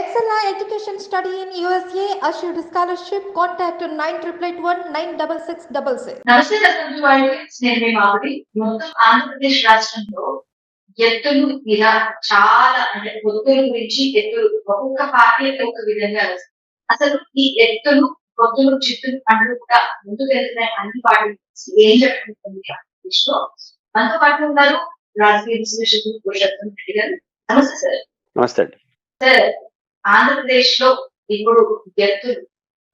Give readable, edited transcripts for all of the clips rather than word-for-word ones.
Excella Education Study in USA assured scholarship. Contact 9881 96666. నమస్తే రత్నజు voice నేను మీ మామిడి. మొత్తం ఆంధ్రప్రదేశ్ రాష్ట్రంలో ఎత్తులు ఇలా చాలా అంటే పొత్తుల గురించి ఎత్తులు ఒక్కొక్క పార్టీ ఒక విధంగా వస్తుంది. అసలు ఈ ఎత్తులు పొత్తులు చిత్తులు అంటూ కూడా ముందుకు వెళ్తున్నాయి అన్ని పార్టీస్ ఏం జరుగుతుంది ఆంధ్రప్రదేశ్ లో. మనతో పాటు ఉన్నారు రాజకీయ విశ్లేషకులు పురుషోత్తం రెడ్డి గారు. నమస్తే సార్. నమస్తే అండి. సార్, ఆంధ్రప్రదేశ్ లో ఇప్పుడు ఎత్తులు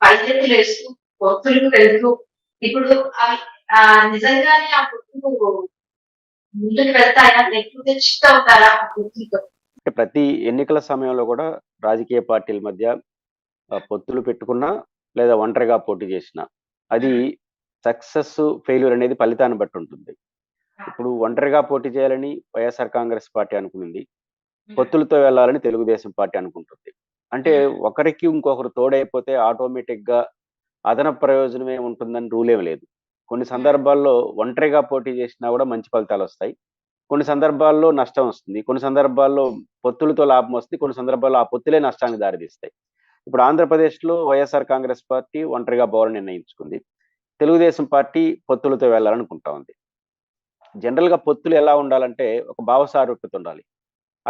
పైఎత్తులు వేస్తూ పొత్తులకు వెళ్తూ ఇప్పుడు అవి నిజంగానే ఆ పొత్తులు ముందుకు వెళ్తాయా లేకపోతే చిట్ అవుతారా ఆ పొత్తులతో? ప్రతి ఎన్నికల సమయంలో కూడా రాజకీయ పార్టీల మధ్య పొత్తులు పెట్టుకున్నా లేదా ఒంటరిగా పోటీ చేసినా అది సక్సెస్ ఫెయిల్యూర్ అనేది ఫలితాన్ని బట్టి ఉంటుంది. ఇప్పుడు ఒంటరిగా పోటీ చేయాలని వైఎస్ఆర్ కాంగ్రెస్ పార్టీ అనుకునింది, పొత్తులతో వెళ్ళాలని తెలుగుదేశం పార్టీ అనుకుంటుంది. అంటే ఒకరికి ఇంకొకరు తోడైపోతే ఆటోమేటిక్ గా అదనపు ప్రయోజనమే ఉంటుందని రూల్ ఏం లేదు. కొన్ని సందర్భాల్లో ఒంటరిగా పోటీ చేసినా కూడా మంచి ఫలితాలు వస్తాయి, కొన్ని సందర్భాల్లో నష్టం వస్తుంది, కొన్ని సందర్భాల్లో పొత్తులతో లాభం వస్తుంది, కొన్ని సందర్భాల్లో ఆ పొత్తులే నష్టానికి దారితీస్తాయి. ఇప్పుడు ఆంధ్రప్రదేశ్లో వైఎస్ఆర్ కాంగ్రెస్ పార్టీ ఒంటరిగా పోవాలని నిర్ణయించుకుంది, తెలుగుదేశం పార్టీ పొత్తులతో వెళ్ళాలనుకుంటా ఉంది. జనరల్గా పొత్తులు ఎలా ఉండాలంటే ఒక భావసారూప్యత ఉండాలి.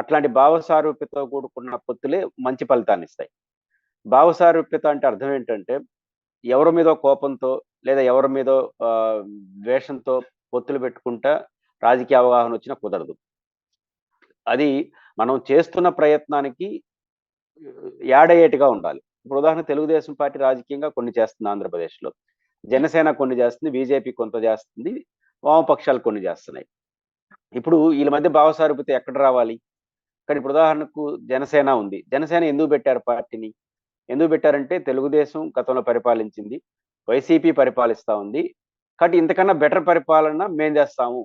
అట్లాంటి భావసారూప్యతతో కూడుకున్న పొత్తులే మంచి ఫలితాన్ని ఇస్తాయి. భావసారూప్యత అంటే అర్థం ఏంటంటే ఎవరి మీదో కోపంతో లేదా ఎవరి మీదో ద్వేషంతో పొత్తులు పెట్టుకుంటా రాజకీయ అవగాహన వచ్చినా కుదరదు. అది మనం చేస్తున్న ప్రయత్నానికి యాడ్ అయ్యేట్టుగా ఉండాలి. ఇప్పుడు ఉదాహరణ తెలుగుదేశం పార్టీ రాజకీయంగా కొన్ని చేస్తుంది ఆంధ్రప్రదేశ్లో, జనసేన కొన్ని చేస్తుంది, బీజేపీ కొంత చేస్తుంది, వామపక్షాలు కొన్ని చేస్తున్నాయి. ఇప్పుడు వీళ్ళ మధ్య భావసారూప్యత ఎక్కడ రావాలి? కానీ ఇప్పుడు ఉదాహరణకు జనసేన ఉంది. జనసేన ఎందుకు పెట్టారు పార్టీని? ఎందుకు పెట్టారంటే తెలుగుదేశం గతంలో పరిపాలించింది, వైసీపీ పరిపాలిస్తూ ఉంది, కాబట్టి ఇంతకన్నా బెటర్ పరిపాలన మేం చేస్తాము,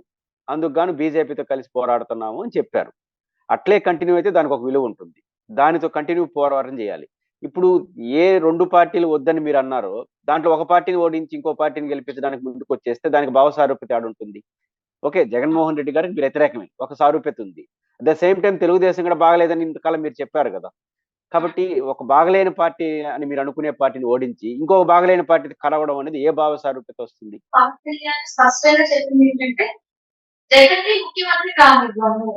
అందుకు గాను బీజేపీతో కలిసి పోరాడుతున్నాము అని చెప్పారు. అట్లే కంటిన్యూ అయితే దానికి ఒక విలువ ఉంటుంది, దానితో కంటిన్యూ పోరాటం చేయాలి. ఇప్పుడు ఏ రెండు పార్టీలు వద్దని మీరు అన్నారో దాంట్లో ఒక పార్టీని ఓడించి ఇంకో పార్టీని గెలిపించడానికి ముందుకు వచ్చేస్తే దానికి భావసారూప్యత ఉంటుంది. ఓకే, జగన్మోహన్ రెడ్డి గారికి మీరు వ్యతిరేకమే, ఒక సారూప్యత ఉంది. At the same time Telugu Desam కూడా బాగలేదని ఇంతకాలం మీరు చెప్పారు కదా. కాబట్టి ఒక బాగలేని పార్టీ అని మీరు అనుకునే పార్టీని ఓడించి ఇంకొక బాగలేని పార్టీ కలవడం అనేది ఏ భావ సారూప్యత వస్తుంది? పవన్ కళ్యాణ్ స్పష్టంగా చెప్పింది ఏంటంటే జగన్ ముఖ్యమంత్రి కానివ్వము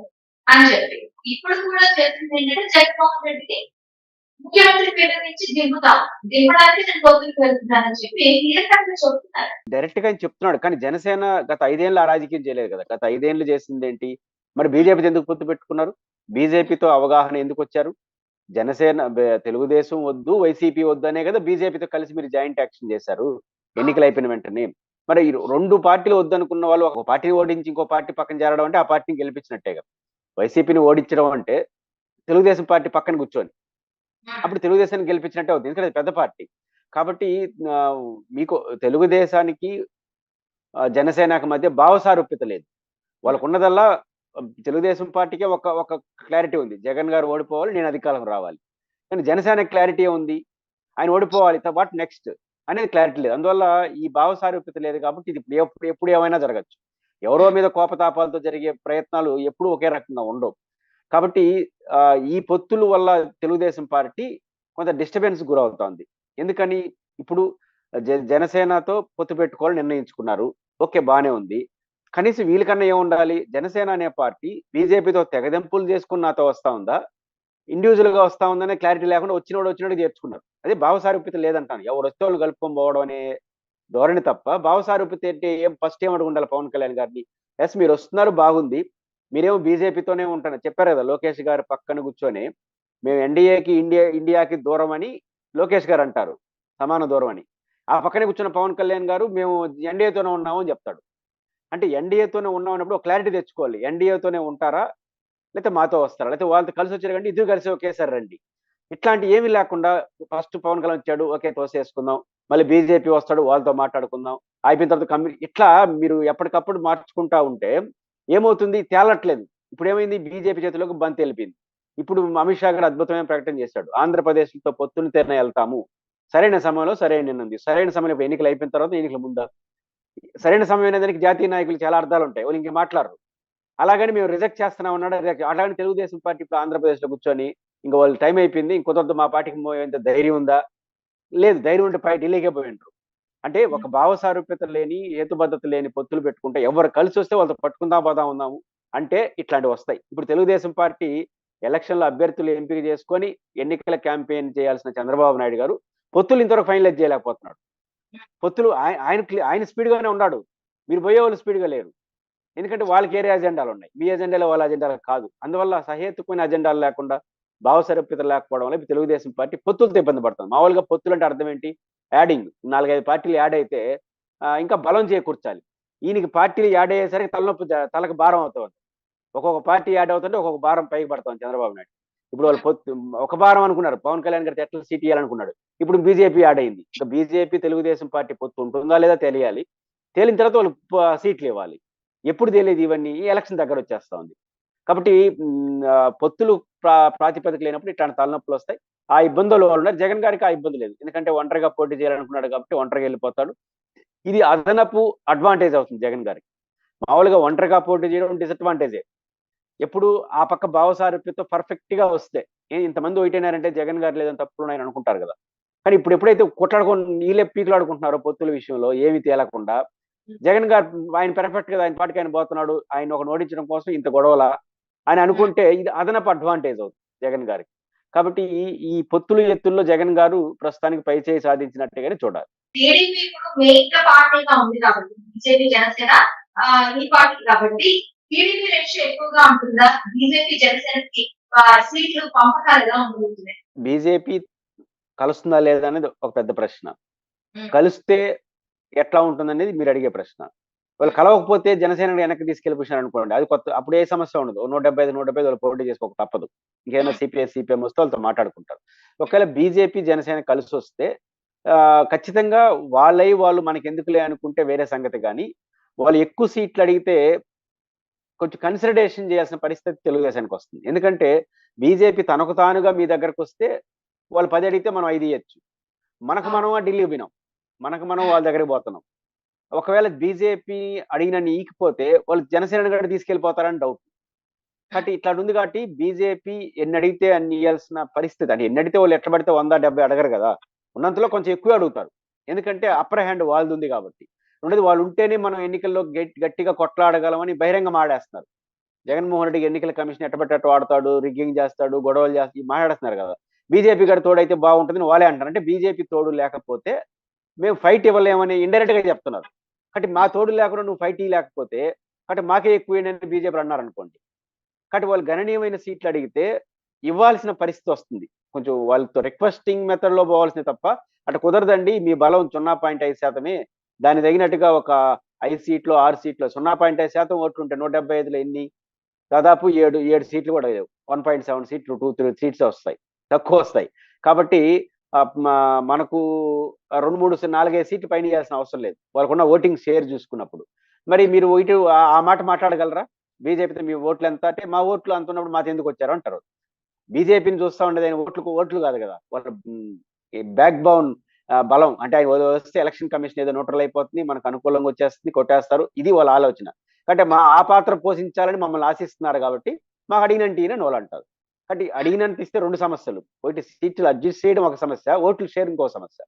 అని చెప్పి, ఇప్పుడు కూడా చెప్పింది ఏంటంటే జగన్మోహన్ రెడ్డికి ముఖ్యమంత్రి పీఠ నుంచి దింపడానికి నేను పొత్తులకు వెళ్తున్నానని చెప్పి చెప్తున్నారు. డైరెక్ట్ గా చెప్తున్నాడు. కానీ జనసేన గత 5 ఏళ్ళు ఆ రాజకీయం చేయలేదు కదా. గత 5 ఏళ్ళు చేసింది ఏంటి? మరి బీజేపీతో ఎందుకు పొత్తు పెట్టుకున్నారు? బీజేపీతో అవగాహన ఎందుకు వచ్చారు? జనసేన తెలుగుదేశం వద్దు, వైసీపీ వద్దు అనే కదా బీజేపీతో కలిసి మీరు జాయింట్ యాక్షన్ చేశారు ఎన్నికలు అయిపోయిన వెంటనే. మరి ఈ రెండు పార్టీలు వద్దనుకున్న వాళ్ళు ఒక పార్టీని ఓడించి ఇంకో పార్టీ పక్కన చేరడం అంటే ఆ పార్టీని గెలిపించినట్టే కదా. వైసీపీని ఓడించడం అంటే తెలుగుదేశం పార్టీ పక్కన కూర్చొని అప్పుడు తెలుగుదేశాన్ని గెలిపించినట్టే అవుతుంది, ఎందుకంటే పెద్ద పార్టీ. కాబట్టి మీకు తెలుగుదేశానికి జనసేనకి మధ్య భావసారూప్యత లేదు. వాళ్ళకు ఉన్నదల్లా తెలుగుదేశం పార్టీకే ఒక ఒక క్లారిటీ ఉంది, జగన్ గారు ఓడిపోవాలి, నేను అధికారం రావాలి. కానీ జనసేన క్లారిటీ ఉంది, ఆయన ఓడిపోవాలి, వాట్ నెక్స్ట్ అనేది క్లారిటీ లేదు. అందువల్ల ఈ భావసారూప్యత లేదు కాబట్టి ఇది ఎప్పుడు ఏమైనా జరగచ్చు. ఎవరో మీద కోపతాపాలతో జరిగే ప్రయత్నాలు ఎప్పుడూ ఒకే రకంగా ఉండవు. కాబట్టి ఈ పొత్తుల వల్ల తెలుగుదేశం పార్టీ కొంత డిస్టర్బెన్స్ గురవుతోంది. ఎందుకని? ఇప్పుడు జనసేనతో పొత్తు పెట్టుకోవాలని నిర్ణయించుకున్నారు, ఓకే బానే ఉంది. కనీసం వీళ్ళకన్నా ఏముండాలి? జనసేన అనే పార్టీ బీజేపీతో తెగదెంపులు చేసుకుని నాతో వస్తా ఉందా, ఇండివిజువల్ గా వస్తా ఉందనే క్లారిటీ లేకుండా వచ్చినోడు చేర్చుకున్నారు. అదే భావసారూప్యత లేదంటాను. ఎవరు వస్తే వాళ్ళు కలుపుకొని పోవడం అనే ధోరణి తప్ప భావసారూప్యత అంటే ఫస్ట్ ఏం అడుగుండాలి పవన్ కళ్యాణ్ గారిని? ఎస్, మీరు వస్తున్నారు బాగుంది, మీరేమో బీజేపీతోనే ఉంటాను చెప్పారు కదా. లోకేష్ గారు పక్కన కూర్చొని మేము ఇండియాకి దూరం అని లోకేష్ గారు అంటారు, సమాన దూరం అని. ఆ పక్కనే కూర్చున్న పవన్ కళ్యాణ్ గారు మేము ఎన్డీఏతోనే ఉన్నాము అని చెప్తాడు. అంటే ఎన్డీఏతోనే ఉన్నామన్నప్పుడు ఒక క్లారిటీ తెచ్చుకోవాలి, ఎన్డీఏతోనే ఉంటారా లేకపోతే మాతో వస్తారా, లేకపోతే వాళ్ళతో కలిసి వచ్చారు కంటే ఇద్దరు కలిసి ఒకేసారి రండి. ఇట్లాంటి ఏమీ లేకుండా ఫస్ట్ పవన్ కళ్యాణ్ వచ్చాడు, ఓకే తోసేసుకుందాం, మళ్ళీ బీజేపీ వస్తాడు వాళ్ళతో మాట్లాడుకుందాం, అయిపోయిన తర్వాత ఇట్లా మీరు ఎప్పటికప్పుడు మార్చుకుంటా ఉంటే ఏమవుతుంది? తేలట్లేదు. ఇప్పుడు ఏమైంది? బీజేపీ చేతిలోకి బంతి వెళ్ళిపోయింది. ఇప్పుడు అమిత్ షా గారు అద్భుతమైన ప్రకటన చేశాడు, ఆంధ్రప్రదేశ్తో పొత్తుని తెరన వెళ్తాము, సరైన సమయంలో సరైన నిర్ణయం. సరైన సమయంలో ఎన్నికలు అయిపోయిన తర్వాత ఎన్నికల ముందా? సరైన సమయం అనేదానికి జాతీయ నాయకులు చాలా అర్థాలు ఉంటాయి, వాళ్ళు ఇంక మాట్లాడరు. అలాగని మేము రిజెక్ట్ చేస్తున్నాం అన్నాడు. అలాగని తెలుగుదేశం పార్టీ ఇప్పుడు ఆంధ్రప్రదేశ్లో కూర్చొని ఇంకా వాళ్ళు టైం అయిపోయింది, ఇంకొంత మా పార్టీకి ఎంత ధైర్యం ఉందా? లేదు, ధైర్యం ఉంటే ఢిల్లీకే పోయి ఉంటారు. అంటే ఒక భావ సారూప్యత లేని, హేతుబద్ధత లేని పొత్తులు పెట్టుకుంటే ఎవరు కలిసి వస్తే వాళ్ళతో పట్టుకుందాం పోదాం ఉన్నాము అంటే ఇట్లాంటివి వస్తాయి. ఇప్పుడు తెలుగుదేశం పార్టీ ఎలక్షన్లో అభ్యర్థులు ఎంపిక చేసుకొని ఎన్నికల క్యాంపెయిన్ చేయాల్సిన చంద్రబాబు నాయుడు గారు పొత్తులు ఇంతవరకు ఫైనలైజ్ చేయలేకపోతున్నాడు. పొత్తులు ఆయన స్పీడ్ గానే ఉన్నాడు, మీరు పోయే వాళ్ళు స్పీడ్ గా లేరు. ఎందుకంటే వాళ్ళకి ఏరే అజెండాలు ఉన్నాయి, మీ అజెండాలో వాళ్ళ అజెండాలు కాదు. అందువల్ల సహేతుకమైన అజెండాలు లేకుండా, భావ సారూప్యత లేకపోవడం వల్ల తెలుగుదేశం పార్టీ పొత్తులతో ఇబ్బంది పడుతుంది. మామూలుగా పొత్తులు అంటే అర్థం ఏంటి? యాడింగ్, 4-5 పార్టీలు యాడ్ అయితే ఇంకా బలం చేకూర్చాలి. ఈయనకి పార్టీలు యాడ్ అయ్యేసరికి తలనొప్పి, తలకు భారం అవుతుంది. ఒక్కొక్క పార్టీ యాడ్ అవుతుంటే ఒక్కొక్క భారం పైకి పడతాం చంద్రబాబు నాయుడు. ఇప్పుడు వాళ్ళు ఒక భారం అనుకున్నారు, పవన్ కళ్యాణ్ గారికి ఎట్లా సీట్ ఇవ్వాలనుకున్నాడు. ఇప్పుడు బీజేపీ యాడ్ అయింది. ఇంకా బీజేపీ తెలుగుదేశం పార్టీ పొత్తు ఉంటుందా లేదా తెలియాలి. తేలిన తర్వాత వాళ్ళు సీట్లు ఇవ్వాలి. ఎప్పుడు తెలియదు ఇవన్నీ, ఈ ఎలక్షన్ దగ్గర వచ్చేస్తా ఉంది. కాబట్టి పొత్తులు ప్రాతిపదిక లేనప్పుడు ఇట్లాంటి తలనొప్పులు వస్తాయి. ఆ ఇబ్బందులు వాళ్ళు ఉన్నారు. జగన్ గారికి ఆ ఇబ్బంది లేదు, ఎందుకంటే ఒంటరిగా పోటీ చేయాలనుకున్నాడు కాబట్టి ఒంటరిగా వెళ్ళిపోతాడు. ఇది అదనపు అడ్వాంటేజ్ అవుతుంది జగన్ గారికి. మామూలుగా ఒంటరిగా పోటీ చేయడం డిసడ్వాంటేజే. ఎప్పుడు ఆ పక్క భావ సారూప్యతతో పర్ఫెక్ట్ గా వస్తే, ఇంతమంది ఒకటైనారంటే జగన్ గారు లేదని తప్పులు ఉన్నాయని అనుకుంటారు కదా. కానీ ఇప్పుడు ఎప్పుడైతే కొట్లాడుకొని నీళ్ళే పీకులాడుకుంటున్నారో పొత్తుల విషయంలో ఏమి తేలకుండా, జగన్ గారు ఆయన పెర్ఫెక్ట్ గా ఆయన పాటికి ఆయన పోతున్నాడు, ఆయన ఒక ఓడించడం కోసం ఇంత గొడవల అని అనుకుంటే ఇది అదనపు అడ్వాంటేజ్ అవుతుంది జగన్ గారికి. కాబట్టి ఈ పొత్తులు ఎత్తుల్లో జగన్ గారు ప్రస్తుతానికి పై చేయి సాధించినట్టుగానే చూడాలి. టీడీపీ ఇప్పుడు మెయిన్ పార్టీగా ఉంది కాబట్టి, బీజేపీ జనసేన ఈ పార్టీ కాబట్టి టీడీపీ రేషియో ఎక్కువగా ఉంటుందా? బీజేపీ జనసేనకి సీట్లు పంపకాలుగా ఉంటుంది. బీజేపీ కలుస్తుందా లేదా అనేది ఒక పెద్ద ప్రశ్న. కలిస్తే ఎట్లా ఉంటుందనేది మీరు అడిగే ప్రశ్న. వాళ్ళు కలవకపోతే జనసేన వెనక్కి తీసుకెళ్ళిపోయారు అనుకోండి, అది కొత్త, అప్పుడు ఏ సమస్య ఉండదు. 175 వాళ్ళు పోటీ చేసుకోక తప్పదు. ఇంకేమైనా సిపిఎం వస్తే వాళ్ళతో మాట్లాడుకుంటారు. ఒకవేళ బీజేపీ జనసేన కలిసి వస్తే ఖచ్చితంగా వాళ్ళు మనకి ఎందుకులే అనుకుంటే వేరే సంగతి. కానీ వాళ్ళు ఎక్కువ సీట్లు అడిగితే కొంచెం కన్సిడరేషన్ చేయాల్సిన పరిస్థితి తెలుగుదేశానికి వస్తుంది. ఎందుకంటే బీజేపీ తనకు తానుగా మీ దగ్గరకు వస్తే వాళ్ళు 10 అడిగితే మనం 5 ఇవ్వచ్చు. మనం ఢిల్లీ వినాం, మనం వాళ్ళ దగ్గరికి పోతున్నాం. ఒకవేళ బీజేపీ అడిగినన్ని ఈకపోతే వాళ్ళు జనసేన గడ్డ తీసుకెళ్ళిపోతారని డౌట్. కాబట్టి ఇట్లా ఉంది. కాబట్టి బీజేపీ ఎన్ని అడిగితే అన్ని ఇవ్వాల్సిన పరిస్థితి. అంటే ఎన్ని అడిగితే వాళ్ళు ఎట్లా పడితే 170 అడగరు కదా, ఉన్నంతలో కొంచెం ఎక్కువ అడుగుతారు. ఎందుకంటే అప్పర్ హ్యాండ్ వాళ్ళది ఉంది కాబట్టి. రెండోది, వాళ్ళు ఉంటేనే మనం ఎన్నికల్లో గట్టిగా కొట్లాడగలమని బహిరంగ మాడేస్తున్నారు. జగన్మోహన్ రెడ్డికి ఎన్నికల కమిషన్ ఎట్టబెట్టట్టు వాడతాడు, రిగ్గింగ్ చేస్తాడు, గొడవలు చేస్తాడు, మాట్లాడుతున్నారు కదా. బీజేపీ గారి తోడైతే బాగుంటుందని వాళ్ళే అంటారు. అంటే బీజేపీ తోడు లేకపోతే మేము ఫైట్ ఇవ్వలేమని ఇండైరెక్ట్ గా చెప్తున్నారు. కాబట్టి మా తోడు లేకుండా నువ్వు ఫైట్ ఇవ్వలేకపోతే కాబట్టి మాకే ఎక్కువ అని బీజేపీ అన్నారు అనుకోండి. కాబట్టి వాళ్ళు గణనీయమైన సీట్లు అడిగితే ఇవ్వాల్సిన పరిస్థితి వస్తుంది. కొంచెం వాళ్ళతో రిక్వెస్టింగ్ మెథడ్ లో పోవాల్సింది తప్ప అటు కుదరదండి, మీ బలం 0.5%, దాని తగినట్టుగా ఒక 5 సీట్లు 6 సీట్లు 0.5% ఓట్లు ఉంటే 175లో ఎన్ని, దాదాపు 7 సీట్లు కూడా లేవు. 1.7 సీట్లు 2-3 సీట్స్ వస్తాయి, తక్కువ వస్తాయి. కాబట్టి మనకు 2-3-4-5 సీట్లు పైన ఇవ్వాల్సిన అవసరం లేదు వాళ్ళకున్న ఓటింగ్ షేర్ చూసుకున్నప్పుడు. మరి మీరు ఇటు ఆ మాట మాట్లాడగలరా? బీజేపీతో మీ ఓట్లు ఎంత అంటే, మా ఓట్లు అంత ఉన్నప్పుడు మాకు ఎందుకు వచ్చారు అంటారు. బీజేపీని చూస్తా ఉండేది ఆయన ఓట్లు కాదు కదా, వాళ్ళ బ్యాక్ బౌన్ బలం. అంటే ఆయన వస్తే ఎలక్షన్ కమిషన్ ఏదో న్యూట్రల్ అయిపోతుంది, మనకు అనుకూలంగా వచ్చేస్తుంది, కొట్టేస్తారు, ఇది వాళ్ళ ఆలోచన. అంటే ఆ పాత్ర పోషించాలని మమ్మల్ని ఆశిస్తున్నారు కాబట్టి మాకు అడిగినంటే ఈయన వాళ్ళు అంటారు. కాబట్టి అడిగినంత ఇస్తే 2 సమస్యలు, ఒకటి సీట్లు అడ్జస్ట్ చేయడం ఒక సమస్య, ఓట్లు షేర్ ఇంకో సమస్య.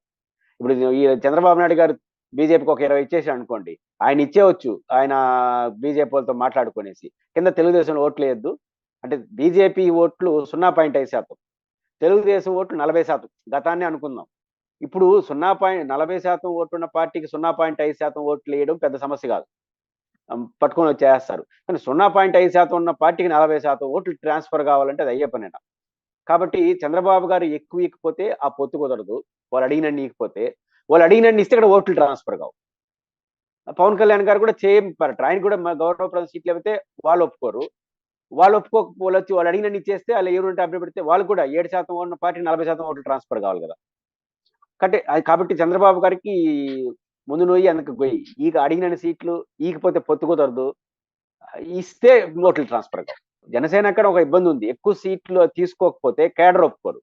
ఇప్పుడు ఈ చంద్రబాబు నాయుడు గారు బీజేపీకి ఒక 20 ఇచ్చేసాడు అనుకోండి, ఆయన ఇచ్చేవచ్చు, ఆయన బీజేపీ వాళ్ళతో మాట్లాడుకునేసి కింద తెలుగుదేశం ఓట్లు వేయద్దు అంటే బీజేపీ ఓట్లు 0.5%, తెలుగుదేశం ఓట్లు 40%. గతాన్ని అనుకుందాం. ఇప్పుడు 0.40% ఓట్లున్న పార్టీకి 0.5% ఓట్లు వేయడం పెద్ద సమస్య కాదు, పట్టుకొని వచ్చేస్తారు. కానీ 0.5% ఉన్న పార్టీకి 40% ఓట్లు ట్రాన్స్ఫర్ కావాలంటే అది అయ్యే పనేనా. కాబట్టి చంద్రబాబు గారు ఎక్కువ ఇకపోతే ఆ పొత్తు కుదరదు, వాళ్ళు అడిగినన్ని ఇకపోతే. వాళ్ళు అడిగినన్ని ఇస్తే ఇక్కడ ఓట్లు ట్రాన్స్ఫర్ కావు. పవన్ కళ్యాణ్ గారు కూడా సేమ్ ఆయన కూడా గౌరవప్రద సీట్లు అయితే వాళ్ళు ఒప్పుకోరు. వాళ్ళు ఒప్పుకోకపోలు వచ్చి వాళ్ళు అడిగినన్ని ఇచ్చేస్తే వాళ్ళు ఎవరు అభిప్రాయ పెడితే వాళ్ళు కూడా 7% ఉన్న పార్టీకి 40% ఓట్లు ట్రాన్స్ఫర్ కావాలి కదా. కాబట్టి చంద్రబాబు గారికి ముందు నొయ్యి అందుకు గొయ్యి. ఈక అడిగినన్ని సీట్లు ఈకపోతే పొత్తు కుదరదు, ఇస్తే ఓట్లు ట్రాన్స్ఫర్ కావు. జనసేన అక్కడ ఒక ఇబ్బంది ఉంది, ఎక్కువ సీట్లు తీసుకోకపోతే కేడర్ ఒప్పుకోరు.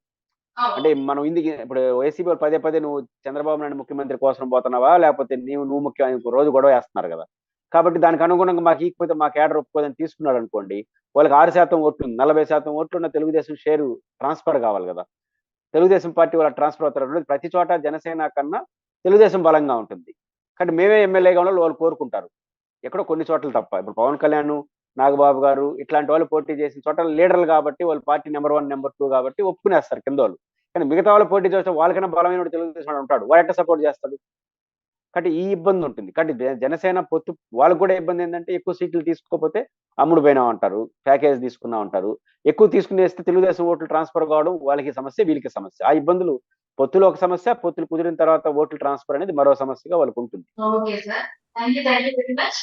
అంటే మనం ఇప్పుడు వైసీపీ పదే నువ్వు చంద్రబాబు నాయుడు ముఖ్యమంత్రి కోసం పోతున్నావా, లేకపోతే నువ్వు ముఖ్యమంత్రి రోజు గొడవ వేస్తున్నారు కదా. కాబట్టి దానికి అనుగుణంగా మాకు ఇకపోతే మా కేడర్ ఒప్పుకోదని తీసుకున్నాడు అనుకోండి, వాళ్ళకి 6% ఓట్లు 40% ఓట్లు ఉన్న తెలుగుదేశం షేరు ట్రాన్స్ఫర్ కావాలి కదా. తెలుగుదేశం పార్టీ వాళ్ళ ట్రాన్స్ఫర్ అవుతారు. ప్రతి చోట జనసేన కన్నా తెలుగుదేశం బలంగా ఉంటుంది. కానీ మేమే ఎమ్మెల్యేగా ఉన్న వాళ్ళు కోరుకుంటారు. ఎక్కడో కొన్ని చోట్ల తప్ప. ఇప్పుడు పవన్ కళ్యాణ్, నాగబాబు గారు ఇట్లాంటి వాళ్ళు పోటీ చేసిన చోట లీడర్లు కాబట్టి వాళ్ళు పార్టీ నెంబర్ 1, నెంబర్ 2 కాబట్టి ఒప్పుకునేస్తారు కిందోళ్ళు. కానీ మిగతా వాళ్ళు పోటీ చేస్తే వాళ్ళకన్నా బలమైన తెలుగుదేశం వాడు ఉంటాడు. వాడు ఎట్లా సపోర్ట్ చేస్తాడు? కాబట్టి ఈ ఇబ్బంది ఉంటుంది. కాబట్టి జనసేన పొత్తు వాళ్ళకి కూడా ఇబ్బంది ఏంటంటే ఎక్కువ సీట్లు తీసుకోకపోతే అమ్ముడు పోయినాం అంటారు. ప్యాకేజ్ తీసుకున్నాం అంటారు. ఎక్కువ తీసుకునేస్తే తెలుగుదేశం ఓట్లు ట్రాన్స్ఫర్ కావడం వాళ్ళకి సమస్య, వీళ్ళకి సమస్య. ఆ ఇబ్బందులు పొత్తులో ఒక సమస్య, పొత్తులు కుదిరిన తర్వాత ఓట్లు ట్రాన్స్ఫర్ అనేది మరో సమస్యగా వాళ్ళకు ఉంటుంది. Okay sir. Thank you very much.